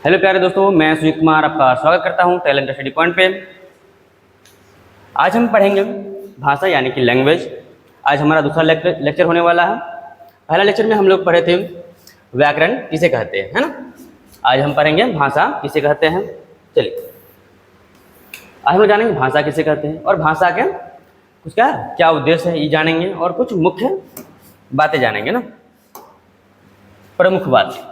Hello प्यारे दोस्तों, मैं सुजीत कुमार आपका स्वागत करता हूं टैलेंट स्टडी पॉइंट पे। आज हम पढ़ेंगे भाषा यानी कि लैंग्वेज। आज हमारा दूसरा लेक्चर होने वाला है। पहला लेक्चर में हम लोग पढ़े थे व्याकरण किसे कहते हैं, है ना। आज हम पढ़ेंगे भाषा किसे कहते हैं। चलिए आज हम लोग जानेंगे भाषा किसे कहते हैं और भाषा के कुछ क्या उद्देश्य है ये जानेंगे और कुछ मुख्य बातें जानेंगे ना, प्रमुख बात।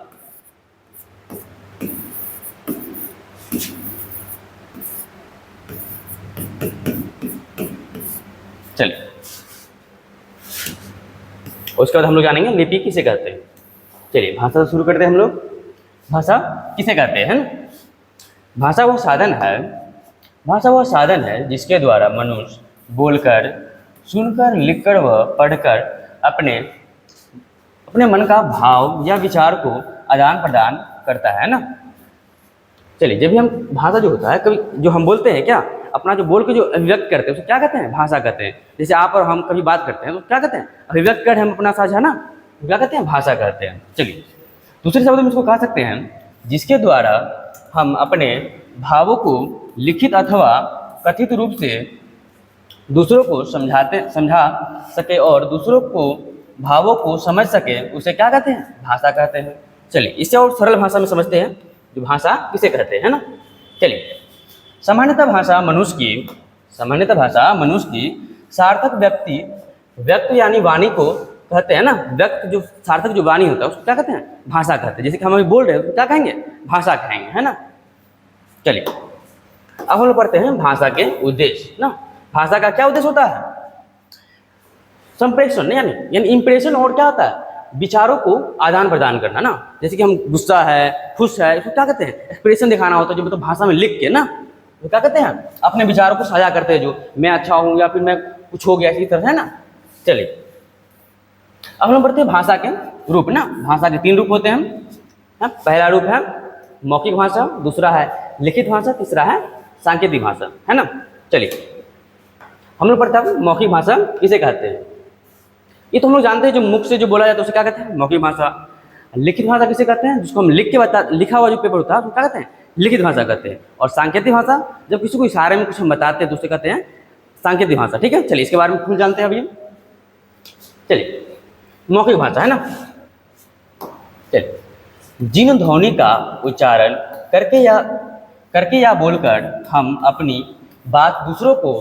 चलिए उसके बाद हम लोग जानेंगे लिपि किसे कहते हैं। चलिए भाषा से शुरू करते हैं हम लोग। भाषा किसे कहते हैं। भाषा वह साधन है जिसके द्वारा मनुष्य बोलकर, सुनकर, लिखकर व पढ़कर अपने मन का भाव या विचार को आदान प्रदान करता है ना। चलिए जब भी हम भाषा जो होता है, कभी जो हम बोलते हैं क्या, अपना जो बोल के जो अभिव्यक्त करते हैं उसे क्या कहते हैं, भाषा कहते हैं। जैसे आप और हम कभी बात करते हैं तो क्या कहते हैं, अभिव्यक्त कर हम अपना साझा ना, क्या कहते हैं, भाषा कहते हैं। चलिए दूसरे शब्द में इसको कह सकते हैं जिसके द्वारा हम अपने भावों को लिखित अथवा कथित रूप से दूसरों को समझा सके और दूसरों को भावों को समझ सके, उसे क्या कहते हैं, भाषा कहते हैं। चलिए इससे और सरल भाषा में समझते हैं जो भाषा किसे कहते हैं ना। चलिए सामान्यतः भाषा मनुष्य की सार्थक व्यक्त यानी वाणी को कहते हैं ना। व्यक्त जो सार्थक जो वाणी होता है उसको क्या कहते हैं, भाषा कहते हैं। जैसे कि हम अभी बोल रहे हैं तो क्या कहेंगे, भाषा कहेंगे, है ना। चलिए अब हम लोग पढ़ते हैं भाषा के उद्देश्य ना। भाषा का क्या उद्देश्य होता है, संप्रेषण यानी इंप्रेशन, और क्या होता है, विचारों को आदान प्रदान करना ना। जैसे कि हम गुस्सा है, खुश है, इसको क्या कहते हैं, एक्सप्रेशन दिखाना होता है, जो मतलब भाषा में लिख के ना, तो क्या कहते हैं, अपने विचारों को साझा करते हैं, जो मैं अच्छा हूँ या फिर मैं कुछ हो गया, इसी तरह है ना। चलिए अब हम बढ़ते हैं भाषा के रूप ना। भाषा के 3 रूप होते हैं। पहला रूप है मौखिक भाषा, दूसरा है लिखित भाषा, तीसरा है सांकेतिक भाषा, है ना। चलिए हम लोग पढ़ते हैं मौखिक भाषा किसे कहते हैं। ये तो हम लोग जानते हैं, जो मुख से जो बोला जाता है उसे क्या कहते हैं, मौखिक भाषा। लिखित भाषा किसे कहते हैं, जिसको हम लिखा हुआ जो पेपर होता है उसको क्या कहते हैं, लिखित भाषा कहते हैं। और सांकेतिक भाषा जब किसी को इशारे में कुछ हम बताते हैं तो उसे कहते हैं सांकेतिक भाषा। ठीक है, चलिए इसके बारे में खुद जानते हैं अभी। चलिए मौखिक भाषा है ना। चलिए जिन ध्वनि का उच्चारण करके या बोलकर हम अपनी बात दूसरों को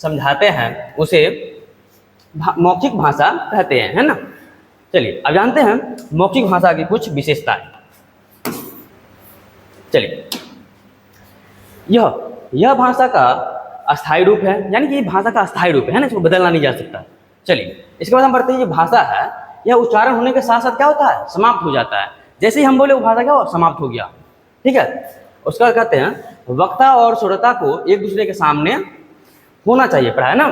समझाते हैं उसे मौखिक भाषा कहते हैं, है ना। चलिए अब जानते हैं मौखिक भाषा की कुछ विशेषताएं। चलिए यह भाषा का अस्थायी रूप है, यानी कि भाषा का अस्थायी रूप है ना, इसको बदलना नहीं जा सकता। चलिए इसके बाद हम पढ़ते हैं ये भाषा है, यह उच्चारण होने के साथ साथ क्या होता है, समाप्त हो जाता है। जैसे ही हम बोले वो भाषा क्या हो, समाप्त हो गया। ठीक है, उसका कहते हैं वक्ता और श्रोता को एक दूसरे के सामने होना चाहिए, पढ़ा है ना,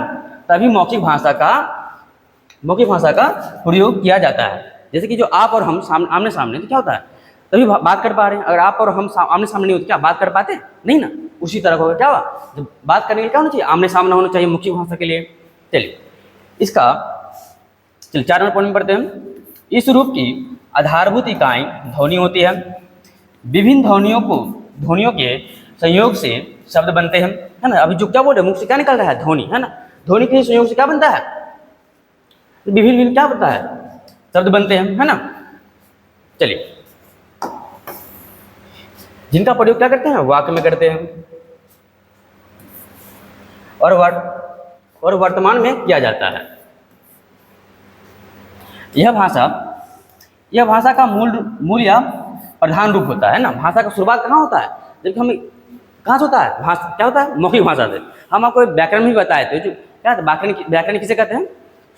तभी मौखिक भाषा का प्रयोग किया जाता है। जैसे कि जो आप और हम आमने सामने, तो क्या होता है, तभी बात कर पा रहे हैं। अगर आप और हम आमने सामने नहीं होते क्या बात कर पाते, नहीं ना। उसी तरह होगा, क्या हुआ, जब बात करने के लिए क्या होना चाहिए, आमने सामने होना चाहिए मौखिक भाषा के लिए। चलिए 4 नंबर पॉइंट में पढ़ते हैं। इस रूप की आधारभूत इकाई ध्वनि होती है। विभिन्न ध्वनियों के संयोग से शब्द बनते हैं, है ना। अभी जो क्या बोल रहे हैं, मुख से क्या निकल रहा है, ध्वनि, है ना। ध्वनि के संयोग से क्या बनता है, विभिन्न क्या बनता है, शब्द बनते हैं, है ना। चलिए जिनका प्रयोग क्या करते हैं, वाक्य में करते हैं और वर्तमान में किया जाता है। यह भाषा का मूल या प्रधान रूप होता है ना। भाषा का शुरुआत कहाँ होता है, जबकि हम कहाँ से होता है, क्या होता है, मौखिक भाषा से। हम आपको व्याकरण भी बताए थे, जो क्या व्याकरण किसे कहते हैं,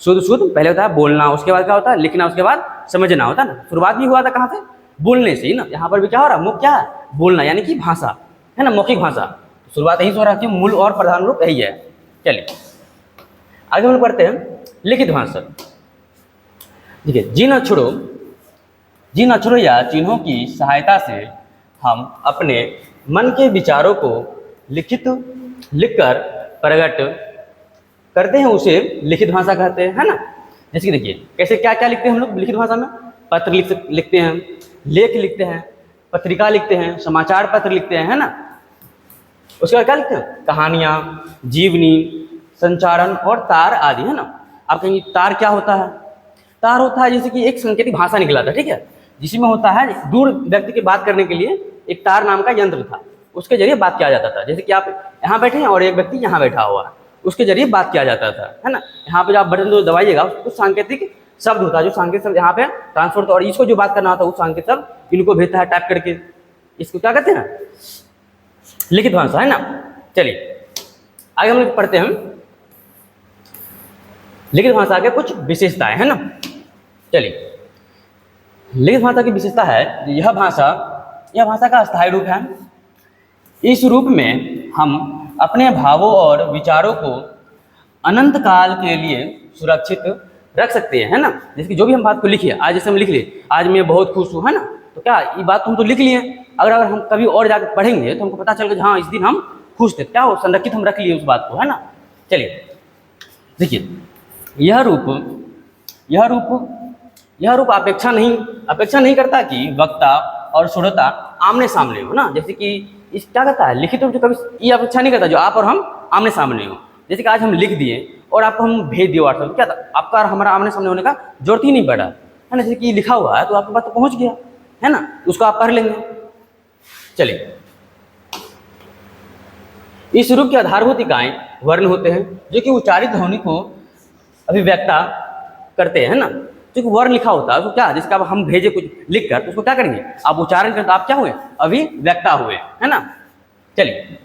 शुद्ध पहले होता है बोलना, उसके बाद क्या होता है लिखना, उसके बाद समझना होता है ना। शुरुआत भी हुआ था कहाँ से, बोलने से ही ना। यहाँ पर भी क्या हो रहा है, मुख्य क्या है, बोलना, यानी कि भाषा, है ना, मौखिक भाषा। शुरुआत यही से हो रहा है, मूल और प्रधान रूप यही है। चलिए आगे हम पढ़ते हैं लिखित भाषा। देखिए जिन अक्षरों या चिन्हों की सहायता से हम अपने मन के विचारों को लिखकर प्रकट करते हैं उसे लिखित भाषा कहते हैं, है ना। जैसे कि देखिए कैसे क्या क्या लिखते हैं हम लोग लिखित भाषा में, पत्र लिखते हैं, लेख लिखते हैं, पत्रिका लिखते हैं, समाचार पत्र लिखते हैं, है ना। उसके बाद क्या लिखते हैं, कहानियाँ, जीवनी, संचारण और तार आदि, है ना। आप कहेंगे तार क्या होता है? तार होता है जैसे कि एक सांकेतिक भाषा निकला था, ठीक है, जिसमें होता है दूर व्यक्ति की बात करने के लिए एक तार नाम का यंत्र था, उसके जरिए बात किया जाता था। जैसे कि आप यहाँ बैठे हैं और एक व्यक्ति यहाँ बैठा हुआ है, उसके जरिए बात किया जाता था, है ना। यहाँ पे जो आप बटन जो दबाइएगा कुछ सांकेतिक शब्द होता है, जो सांकेतिक शब्द यहाँ पे ट्रांसफर होता है, और इसको जो बात करना होता है उस सांकेतिक शब्द इनको भेजता है टाइप करके। इसको क्या कहते हैं, लिखित भाषा, है ना। चलिए आगे हम लोग पढ़ते हैं लिखित भाषा के कुछ विशेषताएं, है ना। चलिए लिखित भाषा की विशेषता है, यह भाषा का अस्थायी रूप है। इस रूप में हम अपने भावों और विचारों को अनंत काल के लिए सुरक्षित रख सकते हैं, है ना। जैसे कि जो भी हम बात को लिखिए, आज जैसे हम लिख लिए, आज मैं बहुत खुश हूँ, है ना, तो क्या ये बात हम तो लिख लिए, अगर हम कभी और जाकर पढ़ेंगे तो हमको पता चलेगा हाँ इस दिन हम खुश थे, क्या हो संरक्षित हम रख लिए उस बात को, है ना। चलिए देखिए, यह रूप अपेक्षा नहीं करता कि वक्ता और श्रोता आमने सामने हो ना। जैसे कि इस क्या कहता है, लिखित रूप जो कभी ये अपेक्षा नहीं करता जो आप और हम आमने सामने हो। जैसे कि आज हम लिख दिए और आपको हम भेज दिए व्हाट्सएप, क्या था, आपका और हमारा आमने सामने होने का जरूरत ही नहीं पड़ा, है ना। जैसे कि लिखा हुआ है तो आपके पास तो पहुँच गया, है ना, उसको आप पढ़ लेंगे। चलिए, इस रूप की आधारभूत इकाएं वर्ण होते हैं, जो कि उच्चारित ध्वनि को अभिव्यक्ता करते हैं, ना। जो वर्ण लिखा होता है उसको क्या, जिसका हम भेजे कुछ लिख कर, तो उसको क्या करेंगे, आप उच्चारण करते, आप क्या हुए, अभिव्यक्ता हुए, है ना। चलिए,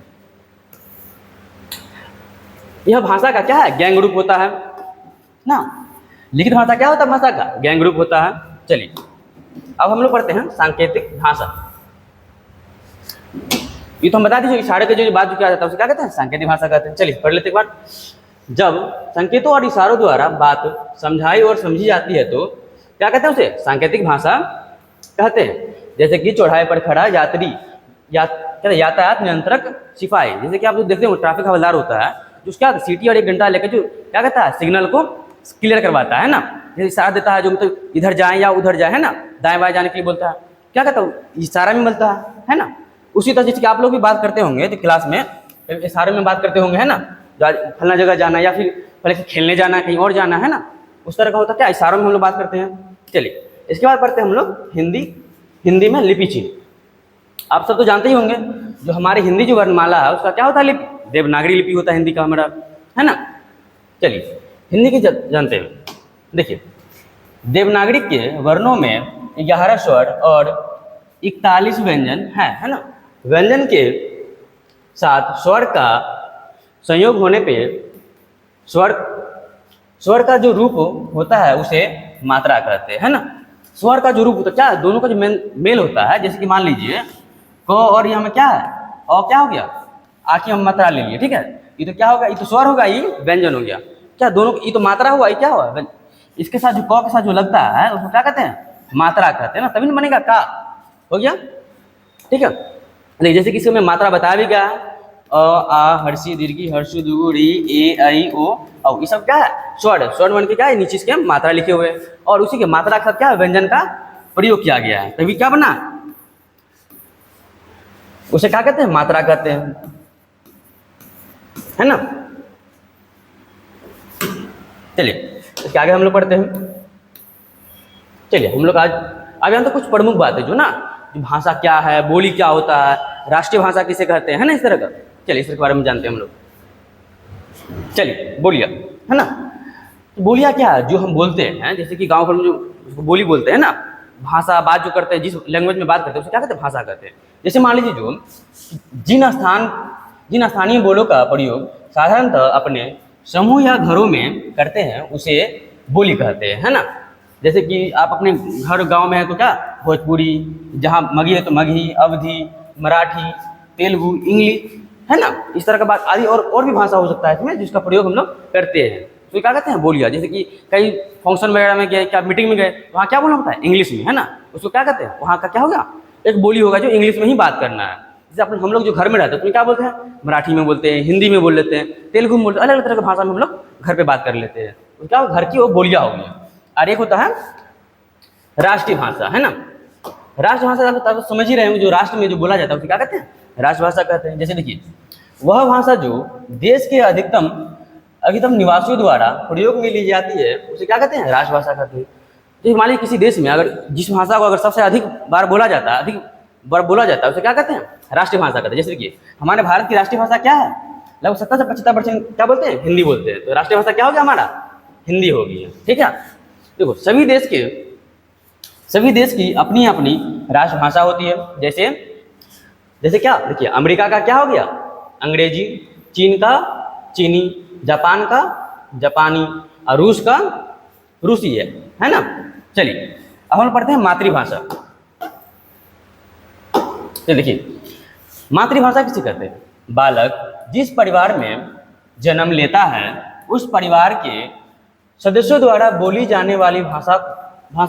यह भाषा का क्या है, गैंग रूप होता है ना। लिखित भाषा क्या होता है, भाषा का गैंग रूप होता है। चलिए अब हम लोग पढ़ते हैं सांकेतिक भाषा। ये तो हम बता दीजिए, इशारे के जो बात जो किया जाता है उसे क्या कहते हैं, सांकेतिक भाषा कहते हैं। चलिए पढ़ लेते एक बार। जब संकेतों और इशारों द्वारा बात समझाई और समझी जाती है तो क्या कहते हैं, उसे सांकेतिक भाषा कहते हैं। जैसे कि चौराहे पर खड़ा यात्री यातायात नियंत्रक सिपाही, जैसे कि आप जो देखते हो ट्रैफिक हवलदार होता है, जो क्या सीटी और एक घंटा लेकर जो क्या कहता है, सिग्नल को क्लियर करवाता है ना। जैसे इशारा देता है, जो मतलब इधर जाए या उधर जाए, है ना, दाएं बाएं जाने के लिए बोलता है, क्या कहता है, इशारा में बोलता है ना। उसी तरह जैसे कि आप लोग भी बात करते होंगे तो क्लास में इशारे में बात करते होंगे, है ना, फलना जगह जाना या फिर पहले से खेलने जाना, कहीं और जाना, है ना, उस तरह का होता है, क्या इशारों में हम लोग बात करते हैं। चलिए इसके बाद पढ़ते हैं हम लोग हिंदी में लिपि चिन्ह। आप सब तो जानते ही होंगे, जो हमारी हिंदी जो वर्णमाला है उसका क्या होता है, लिपि, देवनागरी लिपि होता है हिंदी का हमारा, है ना। चलिए हिंदी की जानते हैं। देखिए, देवनागरी के वर्णों में 11 स्वर और 41 व्यंजन है ना। व्यंजन के साथ स्वर का संयोग होने पे स्वर का जो रूप होता है उसे मात्रा कहते हैं, है ना। स्वर का जो रूप होता है, क्या दोनों का जो मेल होता है, जैसे कि मान लीजिए क और यहाँ में क्या है, और क्या हो गया, आ की हम मात्रा ले लिए, ठीक है, ये तो क्या होगा, ये तो स्वर होगा, ये व्यंजन हो गया, क्या दोनों, ये तो मात्रा हुआ, ये क्या हुआ, इसके साथ जो क के साथ जो लगता है उसको क्या कहते हैं, मात्रा कहते हैं ना, तभी बनेगा का, हो गया, ठीक है। नहीं, जैसे कि इसको मैं मात्रा बताया भी गया है, अ आ हर्षी दीर्घी हर्षु दुगु री ए आई ओ औ, ये सब क्या है, स्वर बन के क्या है, नीचे इसके मात्रा लिखे हुए, और उसी के मात्रा का क्या व्यंजन का प्रयोग किया गया है, तभी क्या बना, उसे क्या कहते हैं, मात्रा कहते हैं, है ना। चलिए इसके आगे हम लोग पढ़ते हैं। चलिए हम लोग आज आगे हम तो कुछ प्रमुख बातें जो ना, जो भाषा क्या है, बोली क्या होता है, राष्ट्रीय भाषा किसे कहते हैं, है ना, इस तरह का। चलिए इस तरह के बारे में जानते हैं हम लोग। चलिए बोलिया, है ना, तो बोलिया क्या है, जो हम बोलते हैं, जैसे कि गांव घर में जो बोली बोलते हैं ना, भाषा बात जो करते हैं, जिस लैंग्वेज में बात करते हैं उसे क्या कहते हैं, भाषा कहते हैं। जैसे मान लीजिए जो जिन स्थानीय बोलों का प्रयोग साधारणतः अपने समूह या घरों में करते हैं उसे बोली कहते हैं, है ना। जैसे कि आप अपने घर गांव में है तो क्या, भोजपुरी, जहाँ मगही है तो मगही, अवधी, मराठी, तेलुगु, इंग्लिश, है ना, इस तरह का बात आदि और भी भाषा हो सकता है इसमें, जिसका प्रयोग हम लोग करते हैं, तो क्या कहते हैं, बोलिया। जैसे कि कई फंक्शन वगैरह में गए, क्या मीटिंग में गए, वहाँ क्या बोलना होता है, इंग्लिश में, है ना, उसको क्या कहते हैं, वहाँ का क्या होगा, एक बोली होगा जो इंग्लिश में ही बात करना है। जैसे अपन हम लोग जो घर में रहते हैं तो क्या बोलते हैं, मराठी में बोलते हैं, हिंदी में बोल लेते हैं, तेलुगु में बोलते हैं, अलग अलग तरह की भाषा में हम लोग घर पे बात कर लेते हैं, तो क्या घर की वो बोलिया हो गई। और एक होता है राष्ट्रीय भाषा, है ना, राष्ट्रभाषा आप समझ ही रहे होंगे, जो राष्ट्र में जो बोला जाता है उसे क्या कहते हैं, राष्ट्रभाषा कहते हैं। जैसे देखिए, वह भाषा जो देश के अधिकतम निवासियों द्वारा प्रयोग में ली जाती है उसे क्या कहते हैं, राष्ट्रभाषा कहते हैं। तो मान लीजिए किसी देश में अगर जिस भाषा को अगर सबसे अधिक बार बोला जाता है उसे क्या कहते हैं, राष्ट्रीय भाषा कहते हैं। जैसे देखिए, हमारे भारत की राष्ट्रीय भाषा क्या है, लगभग 70 से 75% क्या बोलते हैं, हिंदी बोलते हैं। तो राष्ट्रीय भाषा क्या हो गया हमारा, हिंदी होगी। ठीक है, देखो सभी देश की अपनी अपनी राष्ट्रभाषा होती है। जैसे क्या, देखिए अमेरिका का क्या हो गया, अंग्रेजी, चीन का चीनी, जापान का जापानी और रूस का रूसी है ना। चलिए अब हम पढ़ते हैं मातृभाषा। तो देखिए, मातृभाषा किसे कहते हैं, बालक जिस परिवार में जन्म लेता है उस परिवार के सदस्यों द्वारा बोली जाने वाली भाषा वह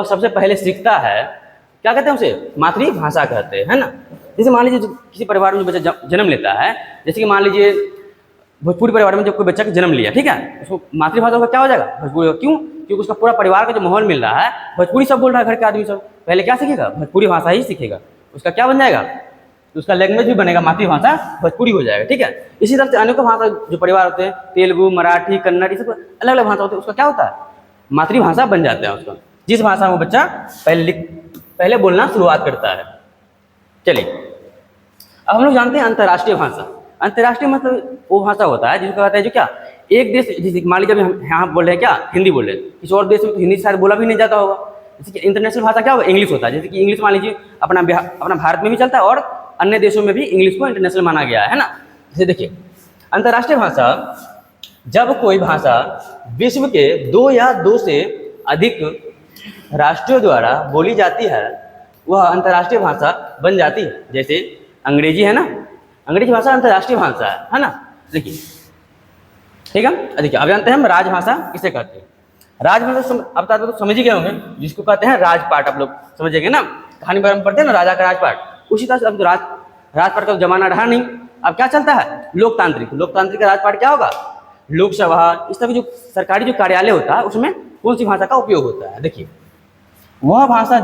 सबसे पहले सीखता है, क्या कहते हैं उसे, मातृभाषा कहते हैं, है ना। जैसे मान लीजिए किसी परिवार में बच्चा जन्म लेता है, जैसे कि मान लीजिए भोजपुरी परिवार में जब कोई बच्चा का जन्म लिया, ठीक है, उसको मातृभाषा का क्या हो जाएगा, भोजपुरी। क्यों, क्योंकि उसका पूरा परिवार का जो माहौल मिल रहा है भोजपुरी सब बोल रहा है, घर के आदमी सब पहले क्या सीखेगा, भोजपुरी भाषा ही सीखेगा। उसका क्या बन जाएगा, उसका लैंग्वेज भी बनेगा, मातृभाषा भोजपुरी हो जाएगा। ठीक है, इसी तरह से अनेकों भाषा जो परिवार होते हैं, तेलुगु, मराठी, कन्नड़, ये सब अलग अलग भाषा होते हैं, उसका क्या होता है, मातृभाषा बन जाता है उसका, जिस भाषा में वो बच्चा पहले बोलना शुरुआत करता है। चलिए अब हम लोग जानते हैं अंतर्राष्ट्रीय भाषा। अंतर्राष्ट्रीय मतलब वो भाषा होता है जिसको कहते हैं जो क्या, एक देश, जैसे मान लीजिए हम यहाँ बोल रहे हैं क्या, हिंदी बोल रहे हैं, किसी और देश में तो हिंदी शायद बोला भी नहीं जाता होगा। जैसे कि इंटरनेशनल भाषा क्या होगा, इंग्लिश होता है। जैसे कि इंग्लिश मान लीजिए अपना भारत में भी चलता है और अन्य देशों में भी इंग्लिश को इंटरनेशनल माना गया है ना। जैसे देखिए, अंतर्राष्ट्रीय भाषा जब कोई भाषा विश्व के 2 या 2 से अधिक राष्ट्रों द्वारा बोली जाती है वह अंतर्राष्ट्रीय भाषा बन जाती है। जैसे अंग्रेजी है ना, अंग्रेजी भाषा अंतर्राष्ट्रीय भाषा है ना। देखिए ठीक है, देखिए अब जानते हैं हम राजभाषा किसे कहते हैं। राजभाषा अब तो समझ ही गए होंगे, जिसको कहते हैं राजपाट। आप लोग समझेंगे ना, कहानी पर हम पढ़ते हैं ना राजा का राजपाट, उसी तरह से अब तो राजपाट का जमाना रहा नहीं। अब क्या चलता है, लोकतांत्रिक का राजपाट क्या होगा, लोकसभा, इस तरह की जो सरकारी जो कार्यालय होता है उसमें कौन सी भाषा का उपयोग होता है। देखिए वह भाषा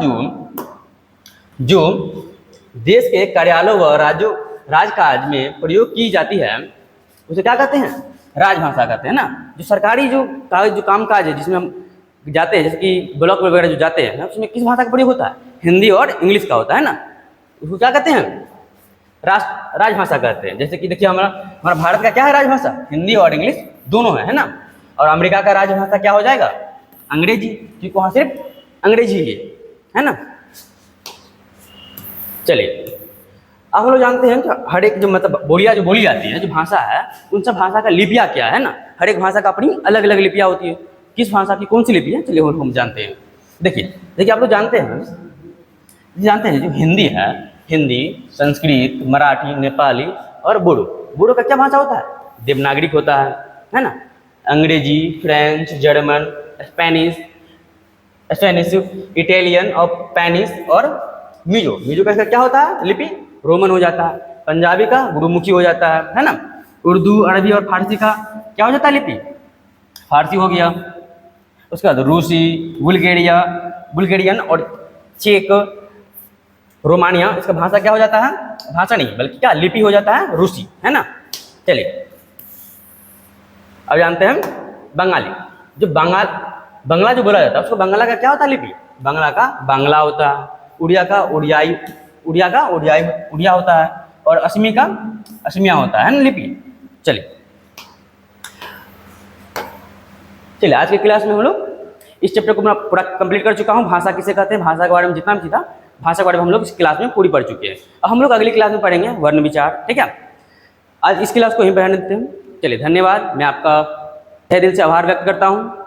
जो देश के कार्यालयों व राजकाज में प्रयोग की जाती है उसे क्या कहते हैं, राजभाषा कहते हैं ना। जो सरकारी जो कामकाज है जिसमें हम जाते हैं, जैसे कि ब्लॉक वगैरह जो जाते हैं उसमें किस भाषा का प्रयोग होता है, हिंदी और इंग्लिश का होता है ना। उसको क्या कहते हैं, राजभाषा कहते हैं। जैसे कि देखिए हमारा भारत का क्या है राजभाषा, हिंदी और इंग्लिश दोनों है ना। और अमेरिका का राजभाषा क्या हो जाएगा, अंग्रेजी, क्योंकि वहाँ सिर्फ अंग्रेजी ही है ना। चलिए अब हम लोग जानते हैं कि हर एक जो मतलब बोलियाँ जो बोली जाती है, जो भाषा है, उन सब भाषा का लिपियाँ क्या है ना। हर एक भाषा का अपनी अलग अलग लिपियाँ होती है। किस भाषा की कौन सी लिपि है, चलिए हम जानते हैं। देखिए आप लोग जानते हैं जो हिंदी है, हिंदी, संस्कृत, मराठी, नेपाली और बोडो का क्या भाषा होता है, देवनागरिक होता है ना। अंग्रेजी, फ्रेंच, जर्मन, स्पेनिश, इटालियन और स्पेनिश और मिजो का क्या होता है, लिपि रोमन हो जाता है। पंजाबी का गुरुमुखी हो जाता है ना। उर्दू, अरबी और फारसी का क्या हो जाता है, लिपि फारसी हो गया। उसके बाद रूसी, बुल्गेरियन और चेक, रोमानिया, इसका भाषा क्या हो जाता है, भाषा नहीं बल्कि क्या लिपि हो जाता है, रूसी, है ना। चलिए अब जानते हैं बंगाली। जो बंगला जो बोला जाता है उसको बंगला का क्या होता है, लिपि बंगला का बांग्ला होता है। उड़िया का उड़िया होता है और असमी का असमिया होता है ना, लिपि। चलिए आज के क्लास में हम लोग इस चैप्टर को मैं पूरा कंप्लीट कर चुका हूँ। भाषा किसे कहते हैं, भाषा के बारे में जितना भी सीखा, भाषा के बारे में हम लोग इस क्लास में पूरी पढ़ चुके हैं। अब हम लोग अगली क्लास में पढ़ेंगे वर्ण विचार। ठीक है, आज इस क्लास को यहीं पर रहने देते हैं। चलिए धन्यवाद, मैं आपका तहे दिल से आभार व्यक्त करता हूँ।